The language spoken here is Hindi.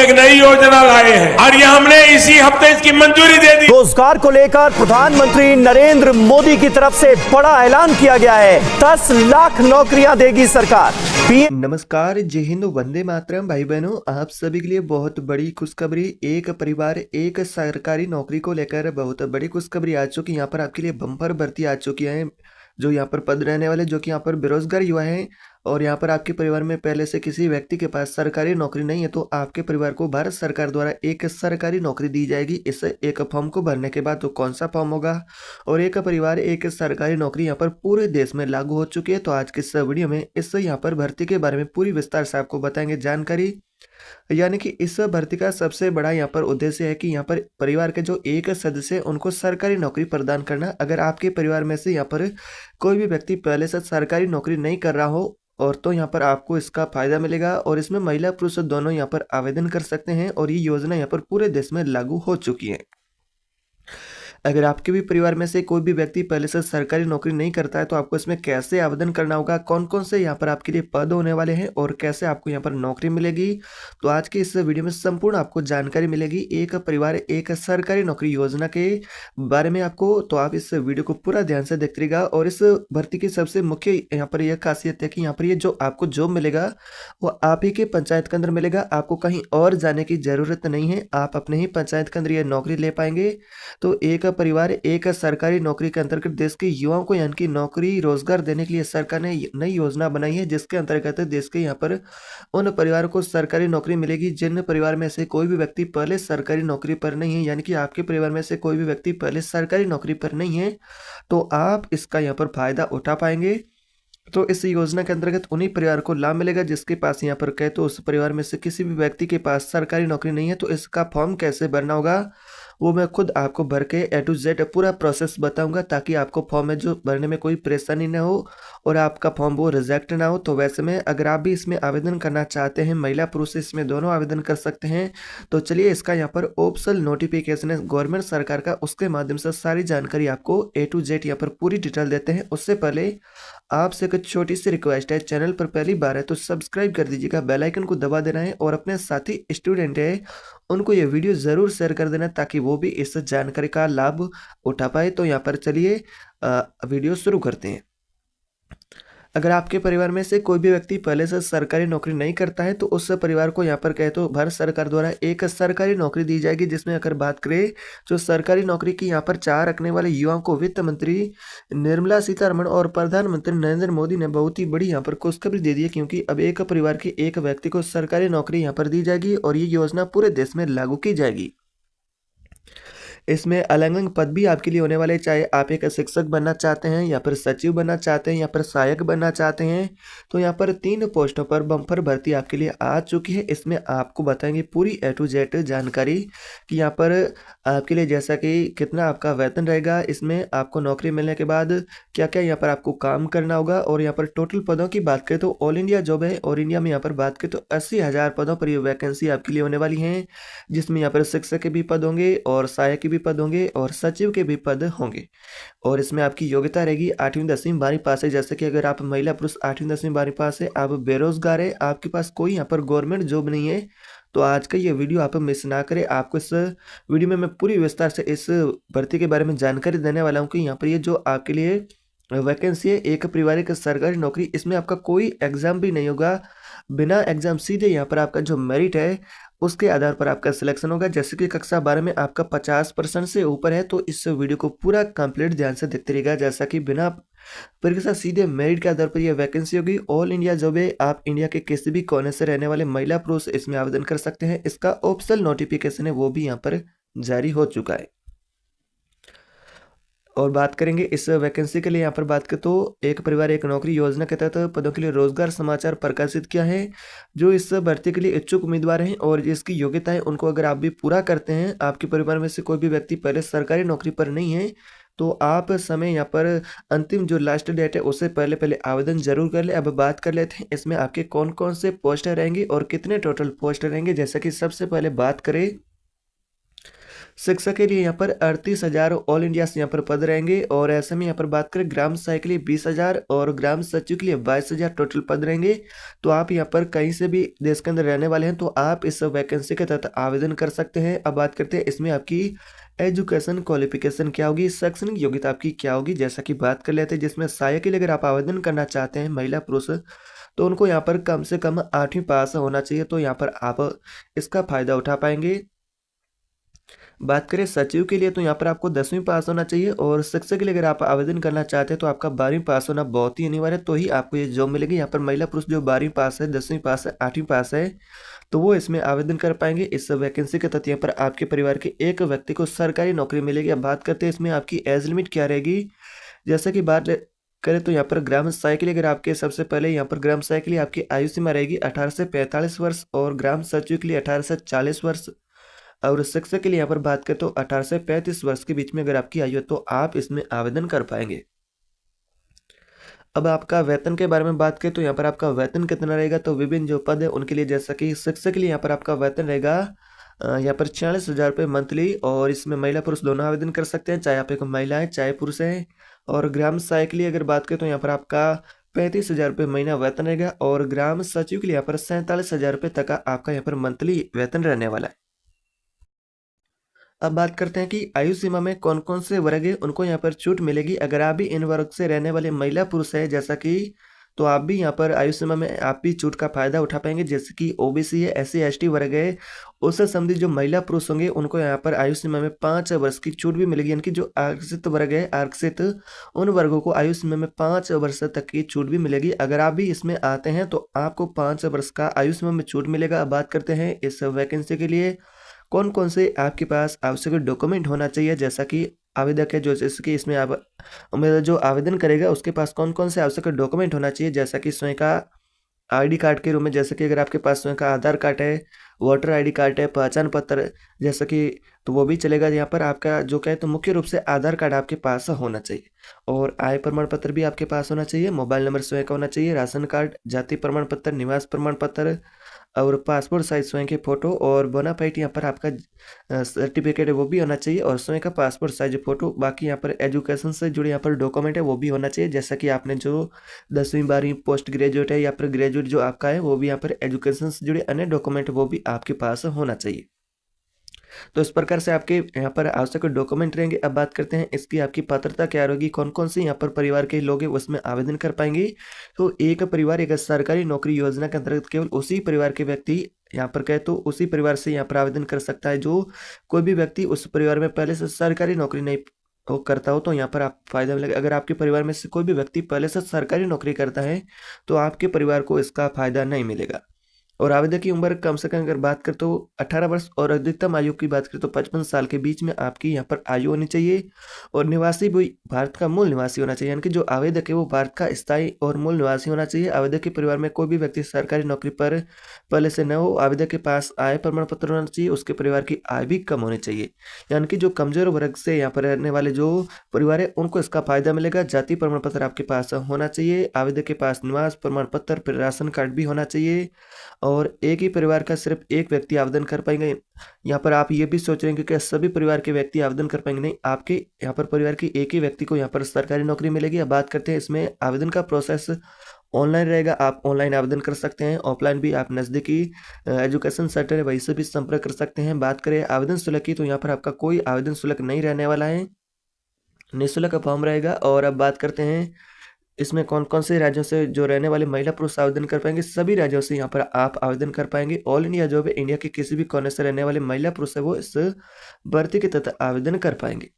एक नई योजना लाए हैं और ये हमने इसी हफ्ते इसकी मंजूरी दे दी। रोजगार को लेकर प्रधानमंत्री नरेंद्र मोदी की तरफ से बड़ा ऐलान किया गया है। 10 लाख नौकरियां देगी सरकार। नमस्कार, जय हिंद, वंदे मातरम। भाई बहनों, आप सभी के लिए बहुत बड़ी खुशखबरी। एक परिवार एक सरकारी नौकरी को लेकर बहुत बड़ी खुशखबरी आ चुकी है। यहाँ पर आपके लिए बम्पर भर्ती आ चुकी है। जो यहाँ पर पद रहने वाले, जो कि यहाँ पर बेरोजगार युवा हैं और यहाँ पर आपके परिवार में पहले से किसी व्यक्ति के पास सरकारी नौकरी नहीं है, तो आपके परिवार को भारत सरकार द्वारा एक सरकारी नौकरी दी जाएगी। इस एक फॉर्म को भरने के बाद तो कौन सा फॉर्म होगा और एक परिवार एक सरकारी नौकरी यहाँ पर पूरे देश में लागू हो चुकी है। तो आज के इस वीडियो में इस यहाँ पर भर्ती के बारे में पूरी विस्तार से आपको बताएंगे जानकारी। यानी कि इस भर्ती का सबसे बड़ा यहाँ पर उद्देश्य है कि यहाँ पर परिवार के जो एक सदस्य उनको सरकारी नौकरी प्रदान करना। अगर आपके परिवार में से यहाँ पर कोई भी व्यक्ति पहले से सरकारी नौकरी नहीं कर रहा हो और तो यहाँ पर आपको इसका फायदा मिलेगा और इसमें महिला पुरुष दोनों यहाँ पर आवेदन कर सकते हैं और ये योजना यहाँ पर पूरे देश में लागू हो चुकी है। अगर आपके भी परिवार में से कोई भी व्यक्ति पहले से सरकारी नौकरी नहीं करता है तो आपको इसमें कैसे आवेदन करना होगा, कौन कौन से यहाँ पर आपके लिए पद होने वाले हैं और कैसे आपको यहाँ पर नौकरी मिलेगी, तो आज के इस वीडियो में संपूर्ण आपको जानकारी मिलेगी एक परिवार एक सरकारी नौकरी योजना के बारे में आपको। तो आप इस वीडियो को पूरा ध्यान से देखते रहिएगा। और इस भर्ती की सबसे मुख्य यहाँ पर यह खासियत है कि यहाँ पर ये जो आपको जॉब मिलेगा वो आप ही के पंचायत के अंदर मिलेगा। आपको कहीं और जाने की जरूरत नहीं है, आप अपने ही पंचायत के अंदर ये नौकरी ले पाएंगे। तो एक परिवार एक सरकारी नौकरी के अंतर्गत देश के युवाओं को यानी कि नौकरी रोजगार देने के लिए सरकार ने नई योजना बनाई है, जिसके अंतर्गत देश के यहाँ पर उन परिवारों को सरकारी नौकरी मिलेगी जिन परिवार में से कोई भी व्यक्ति पहले सरकारी नौकरी पर नहीं है। यानी कि आपके परिवार में से कोई भी व्यक्ति पहले सरकारी नौकरी पर नहीं है तो आप इसका यहाँ पर फायदा उठा पाएंगे। तो इस योजना के अंतर्गत उन्हीं परिवार को लाभ मिलेगा जिसके पास यहाँ पर कहे तो उस परिवार में से किसी भी व्यक्ति के पास सरकारी नौकरी नहीं है। तो इसका फॉर्म कैसे भरना होगा वो मैं खुद आपको भर के A to Z पूरा प्रोसेस बताऊंगा, ताकि आपको फॉर्म में जो भरने में कोई परेशानी ना हो और आपका फॉर्म वो रिजेक्ट ना हो। तो वैसे में अगर आप भी इसमें आवेदन करना चाहते हैं, महिला पुरुष इसमें दोनों आवेदन कर सकते हैं। तो चलिए इसका यहाँ पर ऑफिशियल नोटिफिकेशन है गवर्नमेंट सरकार का, उसके माध्यम से सारी जानकारी आपको A to Z यहाँ पर पूरी डिटेल देते हैं। उससे पहले आपसे कुछ छोटी सी रिक्वेस्ट है, चैनल पर पहली बार है तो सब्सक्राइब कर दीजिएगा, बेल आइकन को दबा देना है और अपने साथी स्टूडेंट है उनको ये वीडियो ज़रूर शेयर कर देना ताकि वो भी इस जानकारी का लाभ उठा पाए। तो यहाँ पर चलिए वीडियो शुरू करते हैं। अगर आपके परिवार में से कोई भी व्यक्ति पहले से सरकारी नौकरी नहीं करता है तो उस परिवार को यहाँ पर कहे तो भारत सरकार द्वारा एक सरकारी नौकरी दी जाएगी, जिसमें अगर बात करें जो सरकारी नौकरी की यहाँ पर चाह रखने वाले युवाओं को वित्त मंत्री निर्मला सीतारमण और प्रधानमंत्री नरेंद्र मोदी ने बहुत ही बड़ी यहाँ पर खुशखबरी दे दी है, क्योंकि अब एक परिवार के एक व्यक्ति को सरकारी नौकरी यहाँ पर दी जाएगी और ये योजना पूरे देश में लागू की जाएगी। इसमें अलग अलग पद भी आपके लिए होने वाले, चाहे आप एक शिक्षक बनना चाहते हैं या फिर सचिव बनना चाहते हैं या फिर सहायक बनना चाहते हैं। तो यहाँ पर 3 पोस्टों पर बम्पर भर्ती आपके लिए आ चुकी है। इसमें आपको बताएंगे पूरी A to Z जानकारी कि यहाँ पर आपके लिए जैसा कि कितना आपका वेतन रहेगा, इसमें आपको नौकरी मिलने के बाद क्या क्या यहाँ पर आपको काम करना होगा। और यहाँ पर टोटल पदों की बात करें तो ऑल इंडिया जॉब है और इंडिया में यहाँ पर बात करें तो 80,000 पदों पर ये वैकेंसी आपके लिए होने वाली हैं, जिसमें यहाँ पर शिक्षक के भी पद होंगे और सहायक भी पद होंगे और सचिव के भी पद होंगे। और इसमें आपकी योग्यता रहेगी 8वीं 10वीं 12वीं पास है। जैसे कि अगर आप महिला पुरुष 8वीं 10वीं 12वीं पास है, आप बेरोजगार है, आपके पास कोई यहाँ पर गवर्नमेंट जॉब नहीं है, तो आज का ये वीडियो आप मिस ना करें। आपको इस वीडियो में मैं पूरी विस्तार से इस भर्ती के बारे में जानकारी देने वाला हूँ कि यहाँ पर ये जो आपके लिए वैकेंसी है एक पारिवारिक सरकारी नौकरी, इसमें आपका कोई एग्जाम भी नहीं होगा, बिना एग्जाम सीधे यहाँ पर आपका जो मेरिट है उसके आधार पर आपका सिलेक्शन होगा। जैसे कि कक्षा 12 में आपका 50% से ऊपर है, तो इस वीडियो को पूरा कंप्लीट ध्यान से देखते रहिएगा। जैसा कि बिना परीक्षा सीधे मेरिट के आधार पर यह वैकेंसी होगी। ऑल इंडिया जॉब है, आप इंडिया के किसी भी कोने से रहने वाले महिला पुरुष इसमें आवेदन कर सकते हैं। इसका ऑफिशियल नोटिफिकेशन है वो भी यहाँ पर जारी हो चुका है। और बात करेंगे इस वैकेंसी के लिए, यहाँ पर बात करें तो एक परिवार एक नौकरी योजना के तहत पदों के लिए रोजगार समाचार प्रकाशित किया है। जो इस भर्ती के लिए इच्छुक उम्मीदवार हैं और जिसकी योग्यता है उनको अगर आप भी पूरा करते हैं, आपके परिवार में से कोई भी व्यक्ति पहले सरकारी नौकरी पर नहीं है, तो आप समय यहाँ पर अंतिम जो लास्ट डेट है उससे पहले पहले आवेदन जरूर कर ले। अब बात कर लेते हैं इसमें आपके कौन कौन से पोस्ट रहेंगे और कितने टोटल पोस्ट रहेंगे। जैसा कि सबसे पहले बात करें शिक्षक के लिए यहाँ पर 38,000 ऑल इंडिया से यहाँ पर पद रहेंगे। और ऐसे में यहाँ पर बात करें ग्राम सहायक के लिए 20,000 और ग्राम सचिव के लिए 22,000 टोटल पद रहेंगे। तो आप यहाँ पर कहीं से भी देश के अंदर रहने वाले हैं तो आप इस वैकेंसी के तहत आवेदन कर सकते हैं। अब बात करते हैं इसमें आपकी एजुकेशन क्वालिफिकेशन क्या होगी, शैक्षणिक योग्यता आपकी क्या होगी, जैसा कि बात कर लेते हैं। जिसमें सहायक के लिए अगर आप आवेदन करना चाहते हैं महिला पुरुष तो उनको यहाँ पर कम से कम 8वीं पास होना चाहिए, तो यहाँ पर आप इसका फायदा उठा पाएंगे। बात करें सचिव के लिए तो यहाँ पर आपको 10वीं पास होना चाहिए। और शिक्षक के लिए अगर आप आवेदन करना चाहते हैं तो आपका 12वीं पास होना बहुत ही अनिवार्य है, तो ही आपको ये जॉब मिलेगी। यहाँ पर महिला पुरुष जो 12वीं पास है, 10वीं पास है, 8वीं पास है तो वो इसमें आवेदन कर पाएंगे। इस वैकेंसी के तहत यहाँ पर आपके परिवार के एक व्यक्ति को सरकारी नौकरी मिलेगी। अब बात करते हैं इसमें आपकी एज लिमिट क्या रहेगी। जैसा कि बात करें तो यहाँ पर ग्राम सहायक के लिए अगर आपके सबसे पहले यहाँ पर ग्राम सहायक के लिए आपकी आयु सीमा रहेगी 18 से 45 वर्ष और ग्राम सचिव के लिए 18 से 40 वर्ष। और शिक्षक के लिए यहाँ पर बात करें तो 18 से 35 वर्ष के बीच में अगर आपकी आयु है तो आप इसमें आवेदन कर पाएंगे। अब आपका वेतन के बारे में बात करें तो यहाँ पर आपका वेतन कितना रहेगा, तो विभिन्न जो पद है उनके लिए, जैसा कि शिक्षक के लिए यहाँ पर आपका वेतन रहेगा यहाँ पर 46,000 रुपये मंथली। और इसमें महिला पुरुष दोनों आवेदन कर सकते हैं, चाहे आप एक महिला है चाहे पुरुष है। और ग्राम सहायक के लिए अगर बात करें तो यहाँ पर आपका 35,000 रुपये महीना वेतन रहेगा। और ग्राम सचिव के लिए यहाँ पर 47,000 रुपये तक का आपका यहाँ पर मंथली वेतन रहने वाला है। अब बात करते हैं कि आयु सीमा में कौन कौन से वर्ग है उनको यहाँ पर छूट मिलेगी। अगर आप भी इन वर्ग से रहने वाले महिला पुरुष है जैसा कि, तो आप भी यहाँ पर आयु सीमा में आप भी छूट का फायदा उठा पाएंगे। जैसे कि ओबीसी है, SC ST वर्ग है, उससे संबंधित जो महिला पुरुष होंगे उनको यहाँ पर आयु सीमा में 5 वर्ष की छूट भी मिलेगी। यानी कि जो आरक्षित वर्ग है, आरक्षित उन वर्गों को आयु सीमा में 5 वर्ष तक की छूट भी मिलेगी। अगर आप भी इसमें आते हैं तो आपको 5 वर्ष का आयु सीमा में छूट मिलेगा। अब बात करते हैं इस वैकेंसी के लिए कौन कौन से आपके पास आवश्यक डॉक्यूमेंट होना चाहिए। जैसा कि आवेदक है जो, जैसे कि इसमें आप उम्मीदवार जो आवेदन करेगा उसके पास कौन कौन से आवश्यक डॉक्यूमेंट होना चाहिए। जैसा कि स्वयं का ID कार्ड के रूप में, जैसे कि अगर आपके पास स्वयं का आधार कार्ड है, वोटर ID कार्ड है, पहचान पत्र, जैसा कि तो वो भी चलेगा। यहाँ पर आपका जो क्या है तो मुख्य रूप से आधार कार्ड आपके पास होना चाहिए और आय प्रमाण पत्र भी आपके पास होना चाहिए, मोबाइल नंबर स्वयं का होना चाहिए, राशन कार्ड, जाति प्रमाण पत्र, निवास प्रमाण पत्र और पासपोर्ट साइज स्वयं के फोटो और बोनाफाइड यहाँ पर आपका सर्टिफिकेट है वो भी होना चाहिए और स्वयं का पासपोर्ट साइज फोटो। बाकी यहाँ पर एजुकेशन से जुड़े यहाँ पर डॉक्यूमेंट है वो भी होना चाहिए। जैसा कि आपने जो 10वीं 12वीं पोस्ट ग्रेजुएट है या फिर ग्रेजुएट जो आपका है वो भी यहाँ पर एजुकेशन से जुड़े अन्य डॉक्यूमेंट वो भी आपके पास होना चाहिए। तो इस प्रकार से आपके यहाँ पर आवश्यक डॉक्यूमेंट रहेंगे। अब बात करते हैं इसकी आपकी पात्रता क्या रहेगी, कौन कौन से यहाँ पर परिवार के लोग हैं उसमें आवेदन कर पाएंगे। तो एक परिवार एक सरकारी नौकरी योजना के अंतर्गत केवल उसी परिवार के व्यक्ति यहाँ पर कहे तो उसी परिवार से यहाँ पर आवेदन कर सकता है। जो कोई भी व्यक्ति उस परिवार में पहले से सरकारी नौकरी नहीं वो करता हो तो यहाँ पर आप फायदा मिलेगा। अगर आपके परिवार में से कोई भी व्यक्ति पहले से सरकारी नौकरी करता है तो आपके परिवार को इसका फायदा नहीं मिलेगा। और आवेदक की उम्र कम से कम अगर बात करें तो 18 वर्ष और अधिकतम आयु की बात करें तो 55 साल के बीच में आपकी यहाँ पर आयु होनी चाहिए। और निवासी भी भारत का मूल निवासी होना चाहिए, यानी कि जो आवेदक है वो भारत का स्थायी और मूल निवासी होना चाहिए। आवेदक के परिवार में कोई भी व्यक्ति सरकारी नौकरी पर पहले से न हो, आवेदक के पास आय प्रमाण पत्र होना चाहिए, उसके परिवार की आय भी कम होनी चाहिए। यानी कि जो कमजोर वर्ग से यहाँ पर रहने वाले जो परिवार है उनको इसका फायदा मिलेगा। जाति प्रमाण पत्र आपके पास होना चाहिए, आवेदक के पास निवास प्रमाण पत्र फिर राशन कार्ड भी होना चाहिए और एक ही परिवार का सिर्फ एक व्यक्ति आवेदन कर पाएंगे। यहाँ पर आप ये भी सोच रहे हैं कि सभी परिवार के व्यक्ति आवेदन कर पाएंगे, नहीं, आपके यहाँ पर परिवार की एक ही व्यक्ति को यहाँ पर सरकारी नौकरी मिलेगी। अब बात करते हैं इसमें आवेदन का प्रोसेस ऑनलाइन रहेगा, आप ऑनलाइन आवेदन कर सकते हैं, ऑफलाइन भी आप नज़दीकी एजुकेशन सेंटर है वहीं से भी संपर्क कर सकते हैं। बात करें आवेदन शुल्क की तो यहाँ पर आपका कोई आवेदन शुल्क नहीं रहने वाला है, निःशुल्क फॉर्म रहेगा। और अब बात करते हैं इसमें कौन कौन से राज्यों से जो रहने वाले महिला पुरुष आवेदन कर पाएंगे। सभी राज्यों से यहाँ पर आप आवेदन कर पाएंगे। ऑल इंडिया जॉब है, इंडिया के किसी भी कोने से रहने वाले महिला पुरुष है वो इस भर्ती के तहत आवेदन कर पाएंगे।